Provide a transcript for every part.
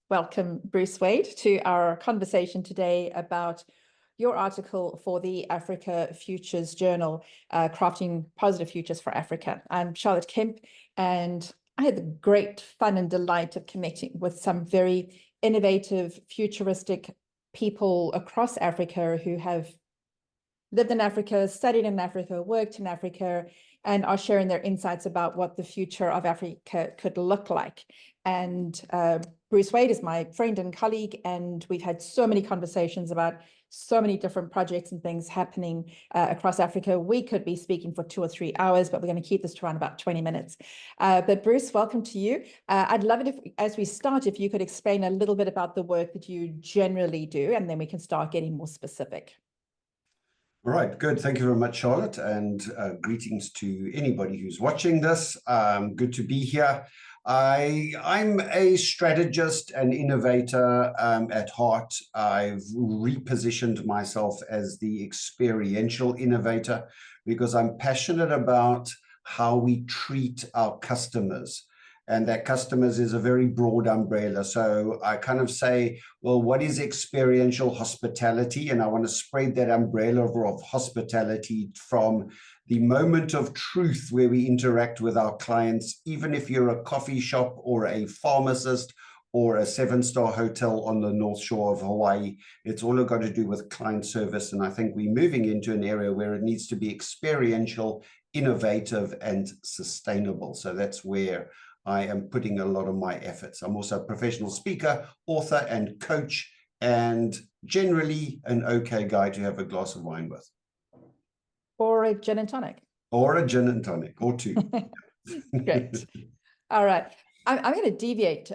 welcome Bruce Wade to our conversation today about your article for the Africa Futures Journal, Crafting Positive Futures for Africa. I'm Charlotte Kemp, and I had the great fun and delight of connecting with some very innovative, futuristic people across Africa who have lived in Africa, studied in Africa, worked in Africa, and are sharing their insights about what the future of Africa could look like. And Bruce Wade is my friend and colleague, and we've had so many conversations about so many different projects and things happening across Africa. We could be speaking for 2 or 3 hours, but we're going to keep this to around about 20 minutes. But Bruce, welcome to you. I'd love it if, as we start, if you could explain a little bit about the work that you generally do, and then we can start getting more specific. All right, good. Thank you very much, Charlotte, and greetings to anybody who's watching this. Good to be here. I'm a strategist and innovator at heart. I've repositioned myself as the experiential innovator because I'm passionate about how we treat our customers. And that customers is a very broad umbrella. So I kind of say, well, what is experiential hospitality? And I want to spread that umbrella of hospitality from the moment of truth where we interact with our clients, even if you're a coffee shop or a pharmacist or a 7-star hotel on the North Shore of Hawaii. It's all got to do with client service. And I think we're moving into an area where it needs to be experiential, innovative, and sustainable. So that's where I am putting a lot of my efforts. I'm also a professional speaker, author, and coach, and generally an okay guy to have a glass of wine with. Or a gin and tonic. Or a gin and tonic, or two. Great. All right. I'm going to deviate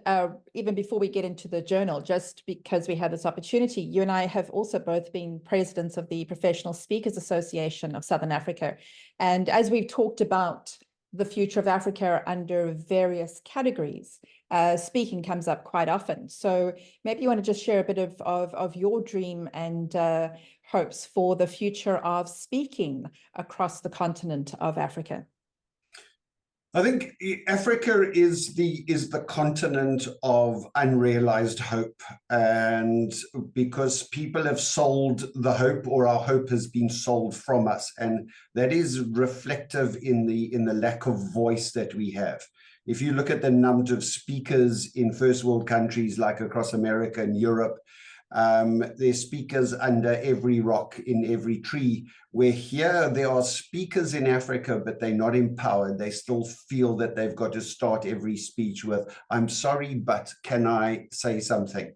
even before we get into the journal, just because we had this opportunity. You and I have also both been presidents of the Professional Speakers Association of Southern Africa. And as we've talked about the future of Africa under various categories, speaking comes up quite often. So maybe you want to just share a bit of your dream and hopes for the future of speaking across the continent of Africa. I think Africa is the continent of unrealized hope, and because people have sold the hope, or our hope has been sold from us, and that is reflective in the lack of voice that we have. If you look at the number of speakers in first world countries like across America and Europe, there's speakers under every rock, in every tree, where here there are speakers in Africa, but they're not empowered. They still feel that they've got to start every speech with, I'm sorry, but can I say something?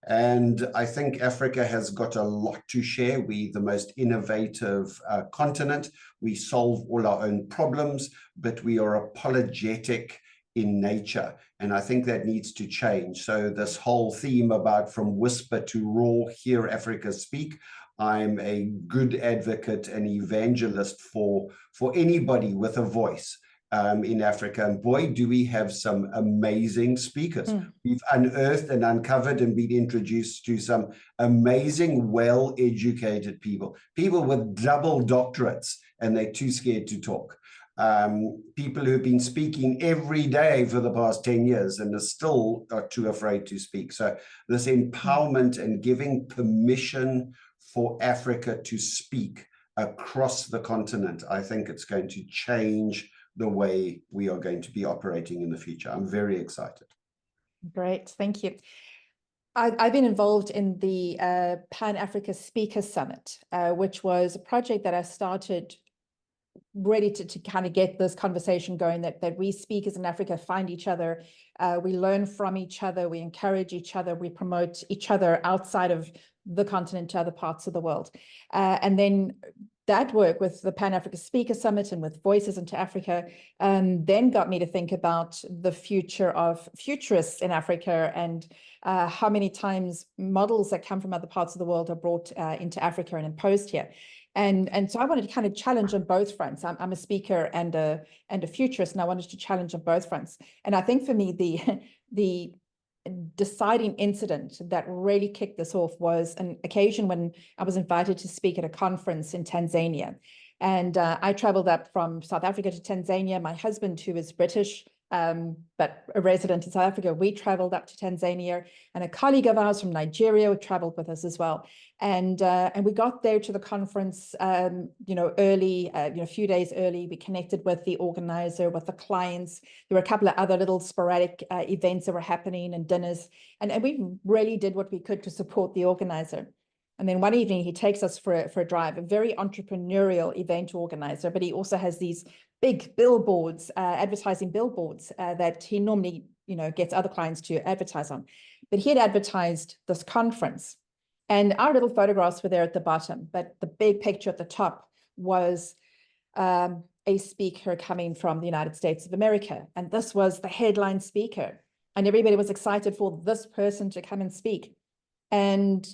And I think Africa has got a lot to share. We're the most innovative continent. We solve all our own problems, but we are apologetic in nature. And I think that needs to change. So this whole theme about from whisper to roar, hear Africa speak, I'm a good advocate and evangelist for anybody with a voice in Africa. And boy, do we have some amazing speakers. We've unearthed and uncovered and been introduced to some amazing, well-educated people with double doctorates, and they're too scared to talk. People who've been speaking every day for the past 10 years and are still too afraid to speak. So this empowerment and giving permission for Africa to speak across the continent, I think it's going to change the way we are going to be operating in the future. I'm very excited. Great, thank you. I've been involved in the Pan-Africa Speaker Summit, which was a project that I started ready to kind of get this conversation going, that we speakers in Africa find each other, we learn from each other, we encourage each other, we promote each other outside of the continent to other parts of the world. And then that work with the Pan-Africa Speaker Summit and with Voices into Africa then got me to think about the future of futurists in Africa, and how many times models that come from other parts of the world are brought into Africa and imposed here. And so I wanted to kind of challenge on both fronts. I'm a speaker and a futurist, and I wanted to challenge on both fronts. And I think for me, the deciding incident that really kicked this off was an occasion when I was invited to speak at a conference in Tanzania. And I traveled up from South Africa to Tanzania. My husband, who is British, but a resident in South Africa. We traveled up to Tanzania, and a colleague of ours from Nigeria traveled with us as well. And we got there to the conference, early, a few days early. We connected with the organizer, with the clients. There were a couple of other little sporadic events that were happening and dinners. And we really did what we could to support the organizer. And then one evening he takes us for a drive, a very entrepreneurial event organizer, but he also has these big billboards, advertising billboards that he normally, gets other clients to advertise on. But he had advertised this conference, and our little photographs were there at the bottom, but the big picture at the top was a speaker coming from the United States of America. And this was the headline speaker, and everybody was excited for this person to come and speak. And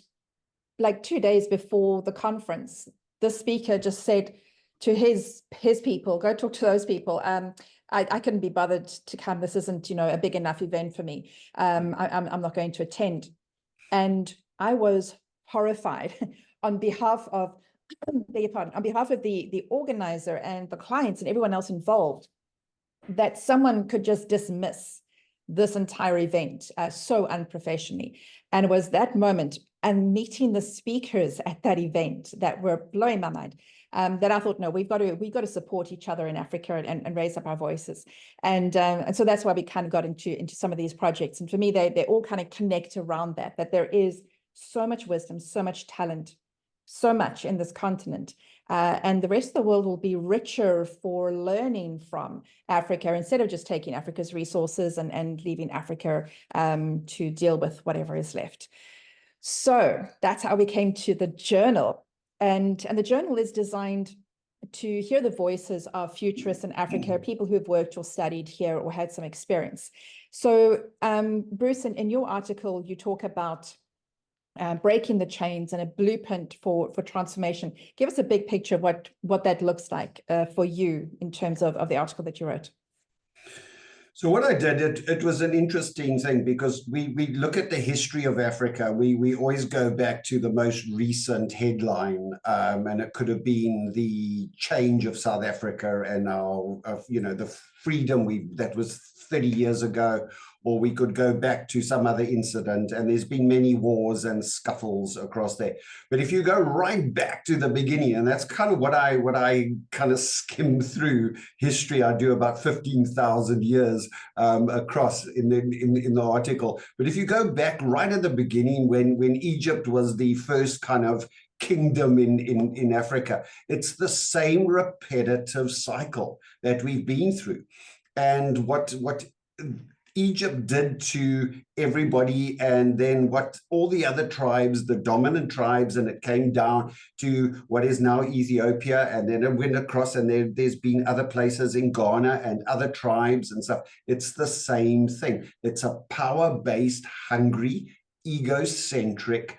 like 2 days before the conference, the speaker just said to his people, go talk to those people. I couldn't be bothered to come. This isn't, a big enough event for me. I'm not going to attend. And I was horrified on behalf of, on behalf of the organizer and the clients and everyone else involved, that someone could just dismiss this entire event so unprofessionally. And it was that moment and meeting the speakers at that event that were blowing my mind, that I thought, no, we've got to support each other in Africa and raise up our voices. And so that's why we kind of got into some of these projects. And for me, they all kind of connect around that there is so much wisdom, so much talent, so much in this continent. And the rest of the world will be richer for learning from Africa instead of just taking Africa's resources and leaving Africa to deal with whatever is left. So that's how we came to the journal. And the journal is designed to hear the voices of futurists in Africa, people who have worked or studied here or had some experience. So Bruce, in your article, you talk about breaking the chains and a blueprint for transformation. Give us a big picture of what that looks like for you in terms of the article that you wrote. So what I did, it was an interesting thing because we look at the history of Africa. We always go back to the most recent headline, and it could have been the change of South Africa and our, the freedom that was 30 years ago, or we could go back to some other incident. And there's been many wars and scuffles across there. But if you go right back to the beginning, and that's kind of what I kind of skim through history. I do about 15,000 years across in the article. But if you go back right at the beginning, when Egypt was the first kind of kingdom in Africa, it's the same repetitive cycle that we've been through. And what Egypt did to everybody, and then what all the other tribes, the dominant tribes, and it came down to what is now Ethiopia, and then it went across, and there's been other places in Ghana and other tribes and stuff. It's the same thing. It's a power-based, hungry, egocentric,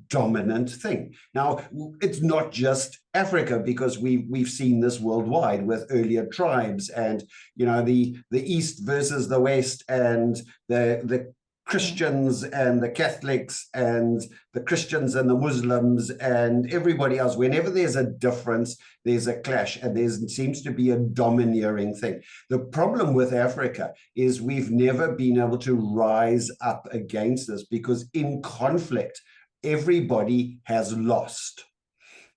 dominant thing. Now, it's not just Africa, because we've seen this worldwide with earlier tribes, and the East versus the West, and the Christians and the Catholics and the Christians and the Muslims and everybody else. Whenever there's a difference, there's a clash, and there seems to be a domineering thing. The problem with Africa is we've never been able to rise up against this, because in conflict, everybody has lost.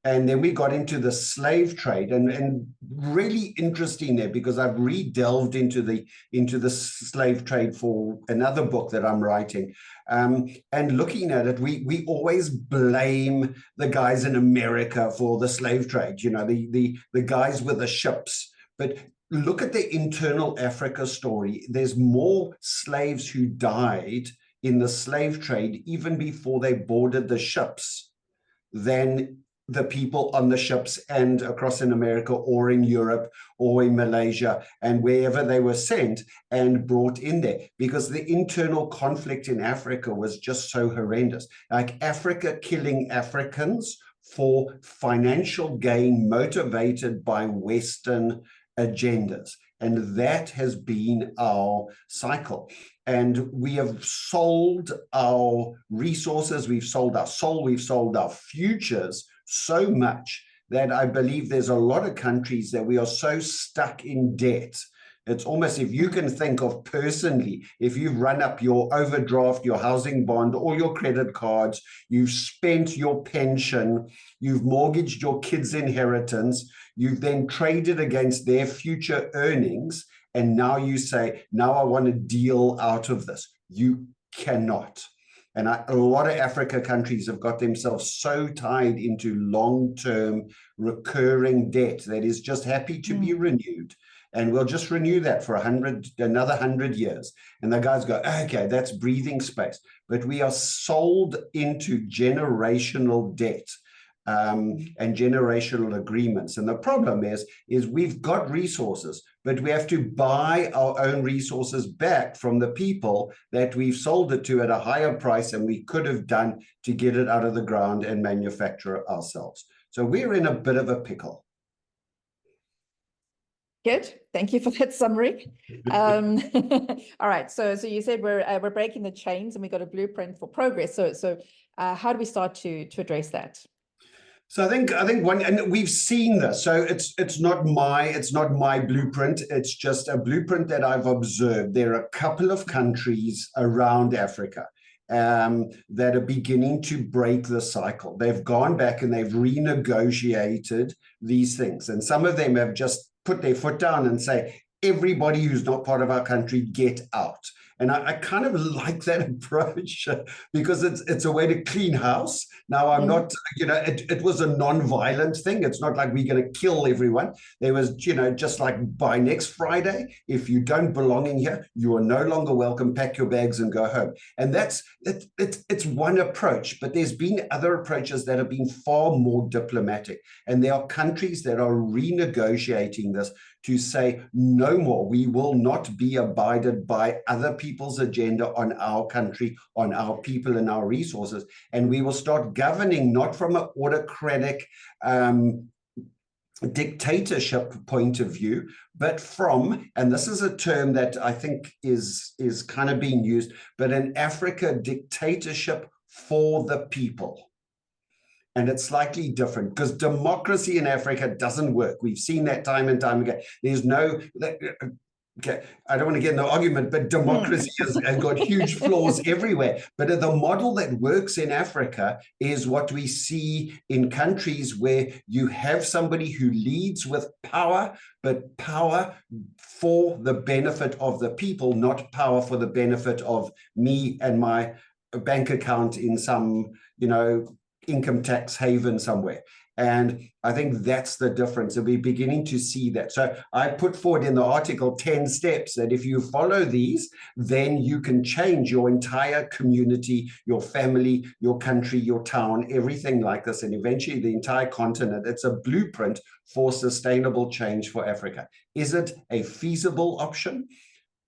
And then we got into the slave trade, and really interesting there, because I've re-delved into the slave trade for another book that I'm writing. And looking at it, we always blame the guys in America for the slave trade, the guys with the ships. But look at the internal Africa story. There's more slaves who died in the slave trade even before they boarded the ships than the people on the ships and across in America or in Europe or in Malaysia and wherever they were sent and brought in there, because the internal conflict in Africa was just so horrendous. Like Africa killing Africans for financial gain motivated by Western agendas. And that has been our cycle. And we have sold our resources, we've sold our soul, we've sold our futures so much that I believe there's a lot of countries that we are so stuck in debt It's almost, if you can think of personally, if you've run up your overdraft, your housing bond, all your credit cards, you've spent your pension, you've mortgaged your kids' inheritance, you've then traded against their future earnings, and now you say, now I want a deal out of this. You cannot. And a lot of Africa countries have got themselves so tied into long-term recurring debt that is just happy to be renewed. And we'll just renew that for another 100 years. And the guys go, okay, that's breathing space. But we are sold into generational debt and generational agreements. And the problem is we've got resources, but we have to buy our own resources back from the people that we've sold it to at a higher price than we could have done to get it out of the ground and manufacture it ourselves. So we're in a bit of a pickle. Good. Thank you for that summary. All right. So you said we're breaking the chains and we got a blueprint for progress. So how do we start to address that? So I think one, and we've seen this. So it's not my blueprint. It's just a blueprint that I've observed. There are a couple of countries around Africa that are beginning to break the cycle. They've gone back and they've renegotiated these things, and some of them have just put their foot down and say, everybody who's not part of our country, get out. And I kind of like that approach because it's a way to clean house. Now, I'm not, it was a non-violent thing. It's not like we're going to kill everyone. There was, just like by next Friday, if you don't belong in here, you are no longer welcome. Pack your bags and go home. And it's one approach, but there's been other approaches that have been far more diplomatic. And there are countries that are renegotiating this to say, no more, we will not be abided by other people's agenda on our country, on our people and our resources. And we will start governing not from an autocratic dictatorship point of view, but from, and this is a term that I think is kind of being used, but in Africa, dictatorship for the people. And it's slightly different because democracy in Africa doesn't work. We've seen that time and time again. There's no, okay, I don't want to get in the argument, but democracy has got huge flaws everywhere. But the model that works in Africa is what we see in countries where you have somebody who leads with power, but power for the benefit of the people, not power for the benefit of me and my bank account in some, income tax haven somewhere. And I think that's the difference. And we're beginning to see that. So I put forward in the article 10 steps that if you follow these, then you can change your entire community, your family, your country, your town, everything like this, and eventually the entire continent. It's a blueprint for sustainable change for Africa. Is it a feasible option?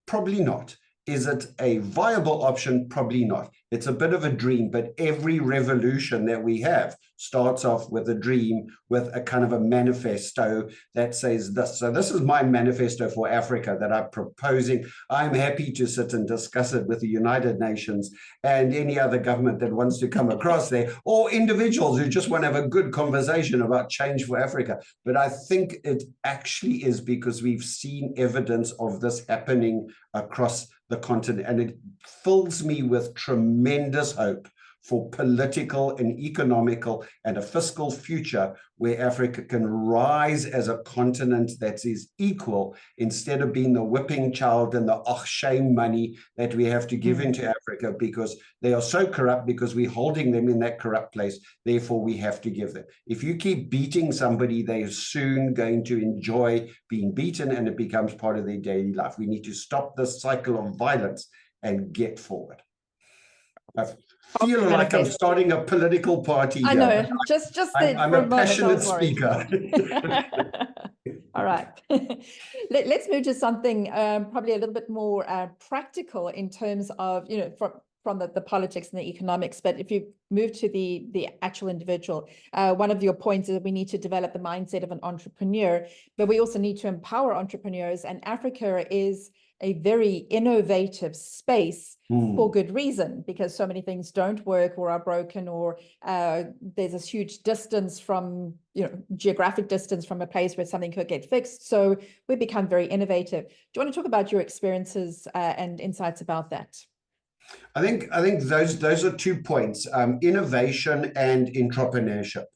Probably not. Is it a viable option? Probably not. It's a bit of a dream, but every revolution that we have starts off with a dream, with a kind of a manifesto that says this. So this is my manifesto for Africa that I'm proposing. I'm happy to sit and discuss it with the United Nations and any other government that wants to come across there, or individuals who just want to have a good conversation about change for Africa. But I think it actually is because we've seen evidence of this happening across the continent, and it fills me with tremendous hope for political and economical and a fiscal future where Africa can rise as a continent that is equal, instead of being the whipping child and the shame money that we have to give into Africa because they are so corrupt, because we're holding them in that corrupt place. Therefore, we have to give them. If you keep beating somebody, they are soon going to enjoy being beaten, and it becomes part of their daily life. We need to stop this cycle of violence and get forward. I feel like I'm starting a political party here. I know, just I'm a passionate speaker. All right. Let's move to something probably a little bit more practical in terms of, from the politics and the economics. But if you move to the actual individual, one of your points is that we need to develop the mindset of an entrepreneur, but we also need to empower entrepreneurs. And Africa is a very innovative space for Mm. good reason, because so many things don't work or are broken, or there's this huge distance from, geographic distance from a place where something could get fixed. So we become very innovative. Do you want to talk about your experiences and insights about that? I think those are 2 points. Innovation and entrepreneurship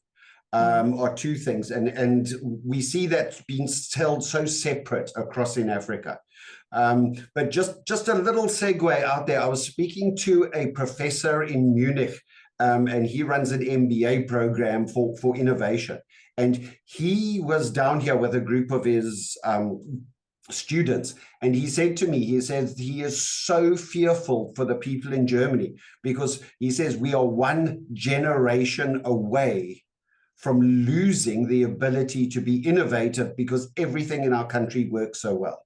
are 2 things, and we see that being held so separate across in Africa. But just a little segue out there. I was speaking to a professor in Munich, and he runs an MBA program for innovation. And he was down here with a group of his students, and he said to me, he says he is so fearful for the people in Germany, because he says we are one generation away from losing the ability to be innovative because everything in our country works so well.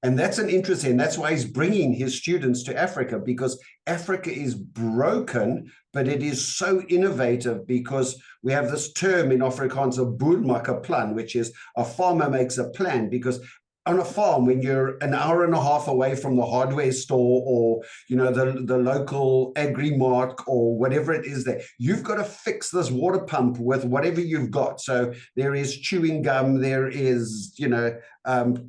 And that's an interesting, that's why he's bringing his students to Africa, because Africa is broken, but it is so innovative, because we have this term in Afrikaans, a boermakerplan, which is a farmer makes a plan. Because on a farm, when you're an hour and a half away from the hardware store, or the local agri-mart or whatever it is there, you've got to fix this water pump with whatever you've got. So there is chewing gum, there is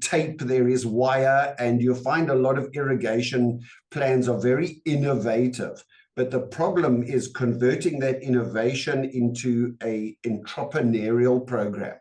tape, there is wire, and you'll find a lot of irrigation plans are very innovative. But the problem is converting that innovation into a entrepreneurial program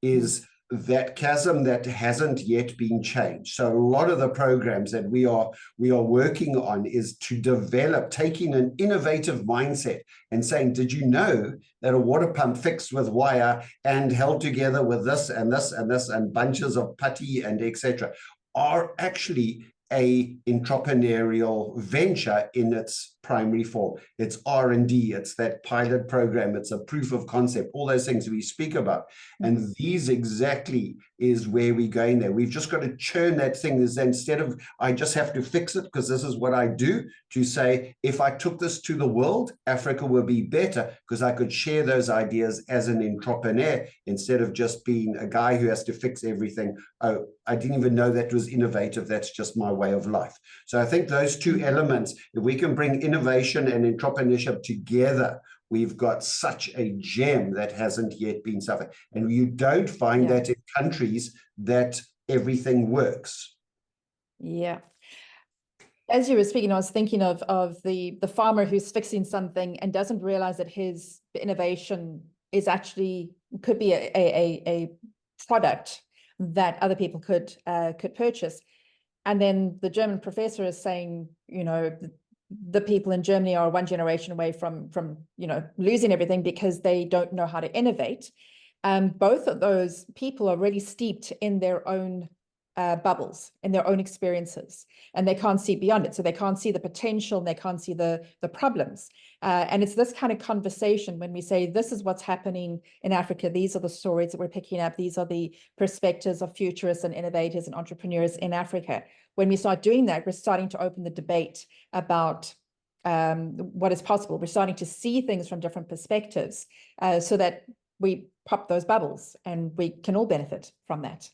is that chasm that hasn't yet been changed. So a lot of the programs that we are working on is to develop, taking an innovative mindset and saying, did you know that a water pump fixed with wire and held together with this and this and this and bunches of putty and etc. are actually a entrepreneurial venture in its primary form. It's R&D, it's that pilot program, it's a proof of concept, all those things we speak about. And these exactly is where we're going there. We've just got to churn that thing, is instead of I just have to fix it because this is what I do, to say, if I took this to the world, Africa would be better because I could share those ideas as an entrepreneur, instead of just being a guy who has to fix everything. Oh, I didn't even know that was innovative. That's just my way of life. So I think those 2 elements, if we can bring innovation and entrepreneurship together, we've got such a gem that hasn't yet been suffered. And you don't find that in countries that everything works. Yeah. As you were speaking, I was thinking of the farmer who's fixing something and doesn't realize that his innovation is actually could be a product that other people could purchase. And then the German professor is saying, the people in Germany are one generation away from losing everything because they don't know how to innovate. Both of those people are really steeped in their own bubbles, in their own experiences, and they can't see beyond it. So they can't see the potential, and they can't see the problems. And it's this kind of conversation when we say, this is what's happening in Africa. These are the stories that we're picking up. These are the perspectives of futurists and innovators and entrepreneurs in Africa. When we start doing that, we're starting to open the debate about what is possible. We're starting to see things from different perspectives, so that we pop those bubbles and we can all benefit from that.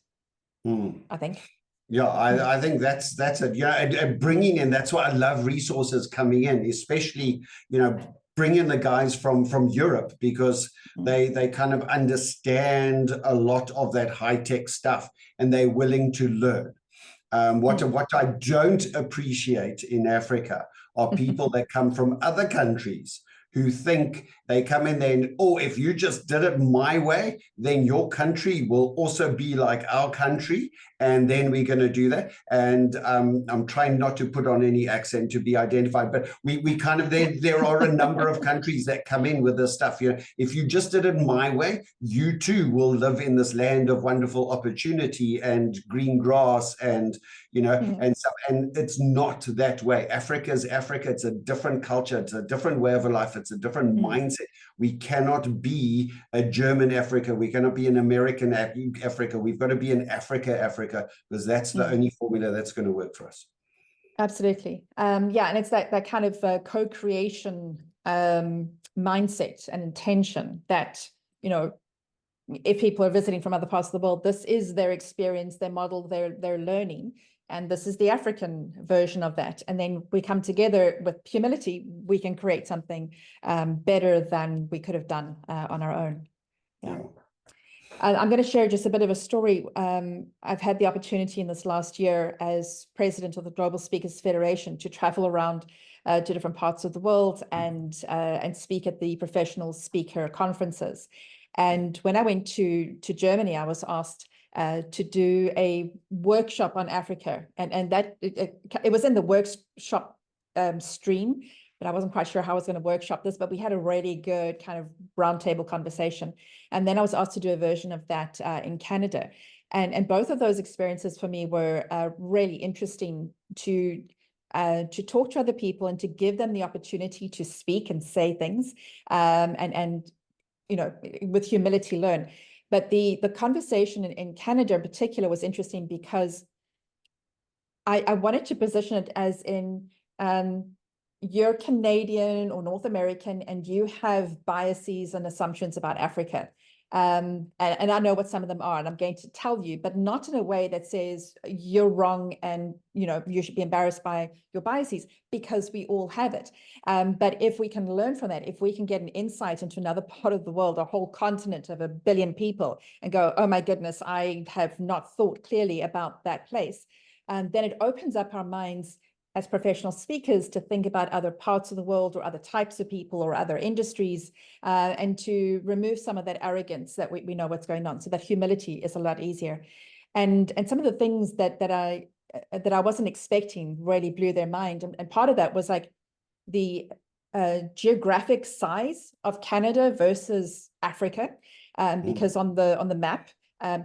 I think. Yeah, I think that's it. Yeah, and bringing in, that's why I love resources coming in, especially, bringing the guys from Europe, because they kind of understand a lot of that high-tech stuff and they're willing to learn. What I don't appreciate in Africa are people that come from other countries who think they come in there and, if you just did it my way, then your country will also be like our country, and then we're going to do that. And I'm trying not to put on any accent to be identified, but we kind of, there are a number of countries that come in with this stuff. If you just did it my way, you too will live in this land of wonderful opportunity and green grass and and so, and it's not that way. Africa is Africa. It's a different culture. It's a different way of life. It's a different mindset. We cannot be a German Africa. We cannot be an American Africa. We've got to be an Africa, because that's the only formula that's going to work for us. Absolutely. Yeah, and it's that kind of co-creation mindset and intention that, if people are visiting from other parts of the world, this is their experience, their model, their learning. and this is the African version of that. And then we come together with humility, we can create something better than we could have done on our own. Yeah. I'm going to share just a bit of a story. I've had the opportunity in this last year as president of the Global Speakers Federation to travel around to different parts of the world and speak at the professional speaker conferences. And when I went to Germany, I was asked to do a workshop on Africa, and that it was in the workshop stream, but I wasn't quite sure how I was going to workshop this, but we had a really good kind of roundtable conversation. And then I was asked to do a version of that in Canada. And both of those experiences for me were really interesting to talk to other people and to give them the opportunity to speak and say things and you know, with humility learn. But the conversation in Canada in particular was interesting because I wanted to position it as in you're Canadian or North American and you have biases and assumptions about Africa. And I know what some of them are, and I'm going to tell you, but not in a way that says you're wrong and you know you should be embarrassed by your biases, because we all have it. But if we can learn from that, if we can get an insight into another part of the world, a whole continent of 1 billion people, and go, oh my goodness, I have not thought clearly about that place, then it opens up our minds as professional speakers to think about other parts of the world or other types of people or other industries, and to remove some of that arrogance that we know what's going on. So that humility is a lot easier. And some of the things that I wasn't expecting really blew their mind. And part of that was like the geographic size of Canada versus Africa, because on the map,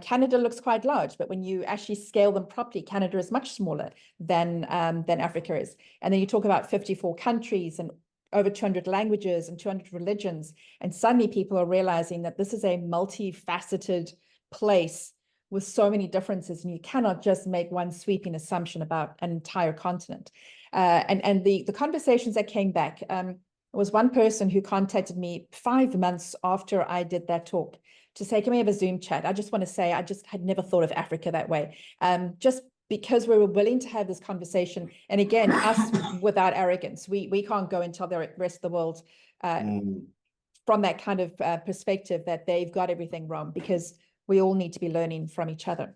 Canada looks quite large, but when you actually scale them properly, Canada is much smaller than Africa is. And then you talk about 54 countries and over 200 languages and 200 religions. And suddenly people are realizing that this is a multifaceted place with so many differences, and you cannot just make one sweeping assumption about an entire continent. And the conversations that came back, was one person who contacted me 5 months after I did that talk to say, can we have a Zoom chat? I just want to say, I just had never thought of Africa that way. Just because we were willing to have this conversation. And again, us without arrogance, we can't go and tell the rest of the world from that kind of perspective that they've got everything wrong, because we all need to be learning from each other.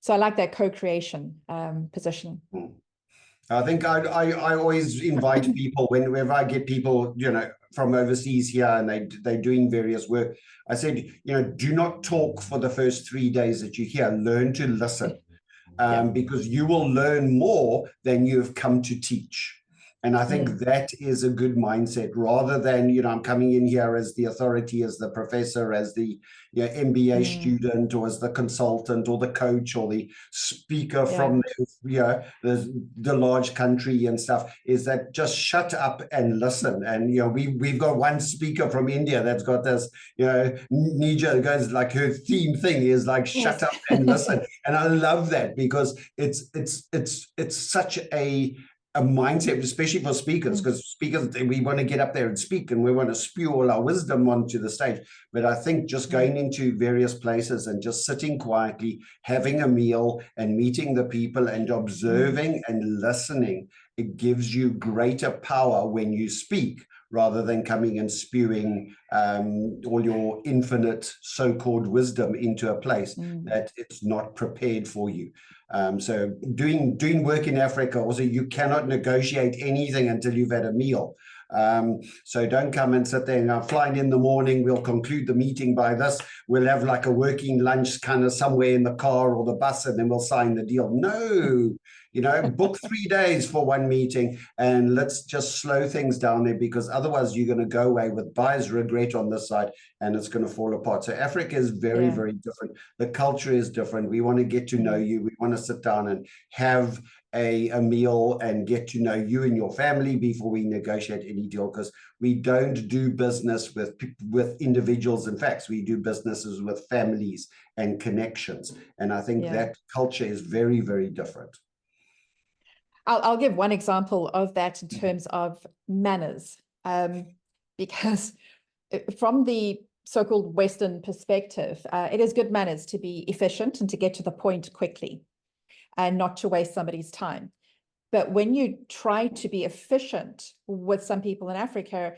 So I like that co-creation position. I think I always invite people whenever I get people, you know, from overseas here and they're doing various work. I said, you know, do not talk for the first 3 days that you're here. Learn to listen, because you will learn more than you've come to teach. And I think that is a good mindset, rather than, you know, I'm coming in here as the authority, as the professor, as the MBA student, or as the consultant or the coach or the speaker from the large country and stuff. Is that just shut up and listen? And, you know, we've got one speaker from India that's got this, you know, Nija goes, like, her theme thing is like, shut up and listen. And I love that, because it's such a mindset, especially for speakers, because speakers, we want to get up there and speak and we want to spew all our wisdom onto the stage. But I think just going into various places and just sitting quietly, having a meal and meeting the people and observing and listening, it gives you greater power when you speak, rather than coming and spewing all your infinite so-called wisdom into a place that it's not prepared for you. So doing work in Africa, also, you cannot negotiate anything until you've had a meal. So don't come and sit there and I'm flying in the morning, we'll conclude the meeting by this, we'll have like a working lunch kind of somewhere in the car or the bus, and then we'll sign the deal. No, you know, book 3 days for one meeting, and let's just slow things down there, because otherwise you're going to go away with buyer's regret on this side and it's going to fall apart. So Africa is very, very different. The culture is different. We want to get to know you. We want to sit down and have a meal and get to know you and your family before we negotiate any deal, because we don't do business with individuals and facts. We do businesses with families and connections. And I think that culture is very, very different. I'll give one example of that in terms of manners, because from the so-called Western perspective, it is good manners to be efficient and to get to the point quickly. and not to waste somebody's time. But when you try to be efficient with some people in Africa,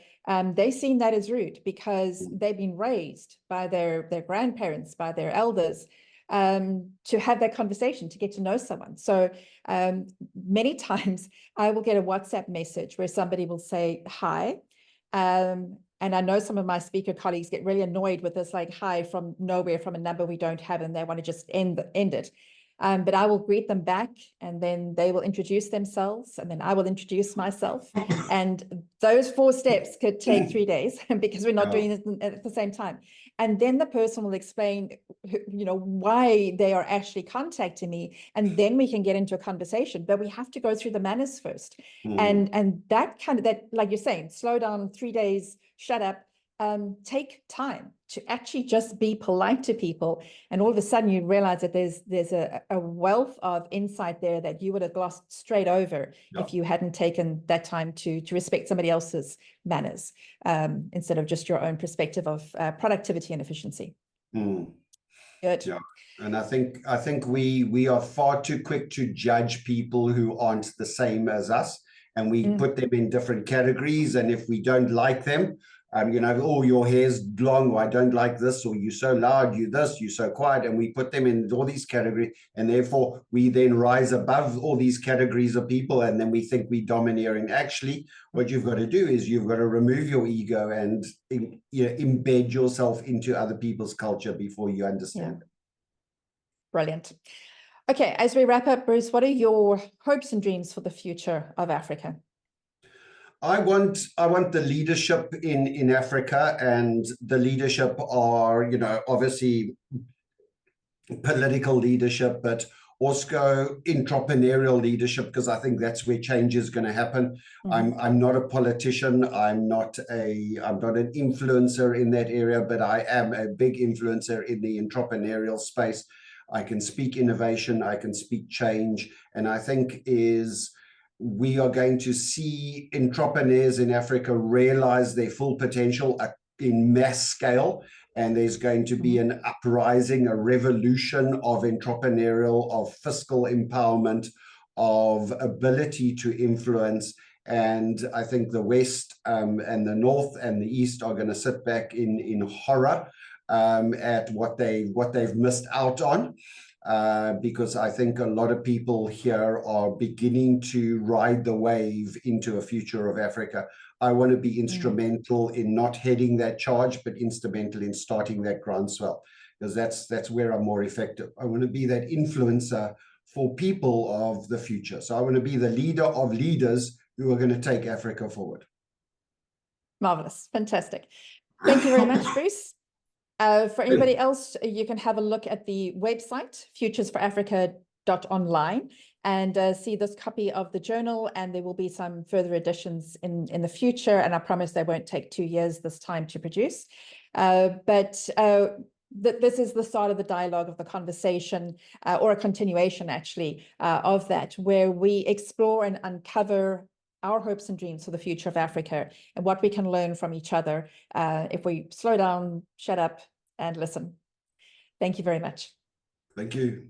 they've seen that as rude because they've been raised by their grandparents, by their elders, to have that conversation, to get to know someone. So many times I will get a WhatsApp message where somebody will say, hi. And I know some of my speaker colleagues get really annoyed with this, like, hi from nowhere, from a number we don't have, and they want to just end it. But I will greet them back, and then they will introduce themselves, and then I will introduce myself. And those 4 steps could take 3 days because we're not doing it at the same time. And then the person will explain, why they are actually contacting me, and then we can get into a conversation. But we have to go through the manners first. And that like you're saying, slow down, 3 days, shut up. Take time to actually just be polite to people, and all of a sudden you realize that there's a wealth of insight there that you would have glossed straight over if you hadn't taken that time to respect somebody else's manners, instead of just your own perspective of productivity and efficiency. Good. Yeah, and I think we are far too quick to judge people who aren't the same as us, and we put them in different categories, and if we don't like them, oh, your hair's long, or I don't like this, or you're so loud, you this, you're so quiet, and we put them in all these categories, and therefore we then rise above all these categories of people, and then we think we're domineering. Actually, what you've got to do is you've got to remove your ego and embed yourself into other people's culture before you understand it. Brilliant. Okay, as we wrap up, Bruce, what are your hopes and dreams for the future of Africa? I want the leadership in Africa, and the leadership are, obviously political leadership, but also entrepreneurial leadership, because I think that's where change is going to happen. I'm not a politician. I'm not an influencer in that area, but I am a big influencer in the entrepreneurial space. I can speak innovation, I can speak change, and I think we are going to see entrepreneurs in Africa realize their full potential in mass scale, and there's going to be an uprising, a revolution of entrepreneurial, of fiscal empowerment, of ability to influence. And I think the West and the North and the East are going to sit back in horror at what they've missed out on. Because I think a lot of people here are beginning to ride the wave into a future of Africa. I want to be instrumental in not heading that charge, but instrumental in starting that groundswell, because that's where I'm more effective. I want to be that influencer for people of the future. So I want to be the leader of leaders who are going to take Africa forward. Marvelous. Fantastic. Thank you very much, Bruce. For anybody else, you can have a look at the website, futuresforafrica.online, and see this copy of the journal, and there will be some further additions in the future, and I promise they won't take 2 years this time to produce. This is the start of the dialogue, of the conversation, or a continuation, actually, of that, where we explore and uncover our hopes and dreams for the future of Africa, and what we can learn from each other if we slow down, shut up, and listen. Thank you very much. Thank you.